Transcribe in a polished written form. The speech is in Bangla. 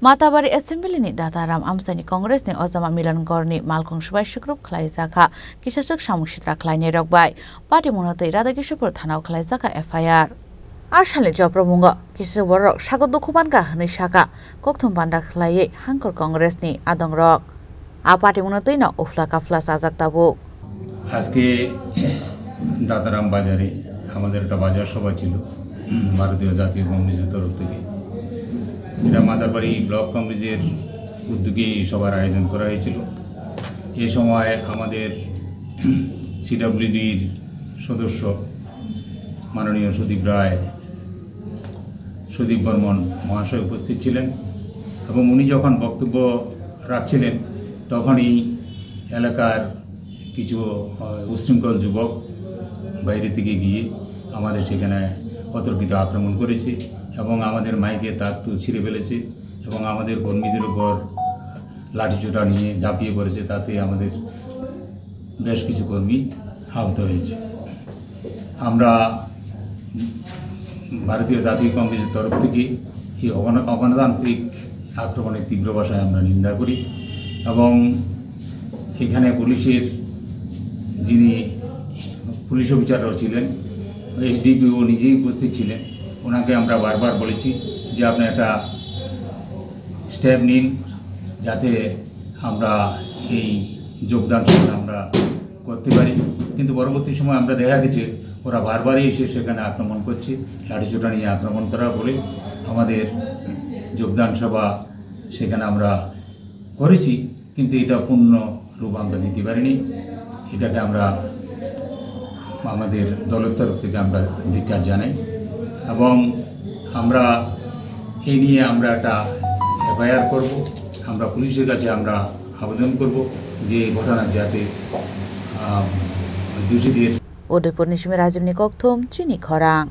Matabari Assembly ni Dataram Amsani Congress ni Ozama Milan Gorni Malkong Shubaish Group Klaizaka Kishasuk Shamushitra Kleine Rogbai Party Monoto Iradagishapur Thanao Klaizaka FIR Ashale Jopromungo Kishawarok Shago Dokubanka ni Shaka Koktum Banda Klaye Hankor Congress ni Adong Rock A Party Monoto ina Ufla Kafla Sazak Tabuk Aske Dataram Bajari আমাদের একটা বাজার সভা ছিল ভারতীয় জাতীয় কংগ্রেসের তরফ থেকে এটা মাদারবাড়ি ব্লক কংগ্রেসের উদ্যোগে সভার আয়োজন করা হয়েছিল এই সময় আমাদের সিডব্লিউডির সদস্য মাননীয় সুদীপ রায় সুদীপ বর্মন মহাশয় উপস্থিত ছিলেন এবং উনি যখন বক্তব্য রাখছিলেন তখনই এলাকার কিছু উচ্ছৃঙ্খল যুবক বাইরে থেকে গিয়ে আমাদের সেখানে অতর্কিত আক্রমণ করেছে এবং আমাদের মাইকে তাক ছিঁড়ে ফেলেছে এবং আমাদের কর্মীদের উপর লাঠিচোটা নিয়ে ঝাঁপিয়ে পড়েছে তাতে আমাদের বেশ কিছু কর্মী আহত হয়েছে আমরা ভারতীয় জাতীয় কংগ্রেসের তরফ থেকে এই অগণতান্ত্রিক আক্রমণের তীব্র ভাষায় আমরা নিন্দা করি এবং এখানে পুলিশের যিনি পুলিশ অফিসাররাও ছিলেন এসডিপিও নিজেই উপস্থিত ছিলেন ওনাকে আমরা বারবার বলেছি যে আপনি একটা স্টেপ নিন যাতে আমরা এই যোগদান আমরা করতে পারি কিন্তু পরবর্তী সময় আমরা দেখা গেছে ওরা বারবারই এসে সেখানে আক্রমণ করছে লাঠিচোটা নিয়ে আক্রমণ করা বলে আমাদের যোগদান সভা সেখানে আমরা করেছি কিন্তু এটা পূর্ণ রূপ আমরা দিতে পারিনি এটাকে আমরা আমাদের দলের তরফ থেকে আমরা ধিক্কার জানাই এবং আমরা এই নিয়ে আমরা একটা এফআইআর করব আমরা পুলিশের কাছে আমরা আবেদন করব যে ঘটনা যাতে দোষীদের উদয়পুর নিশিমে রাজীব নিকোকথুম চিনি খরাং।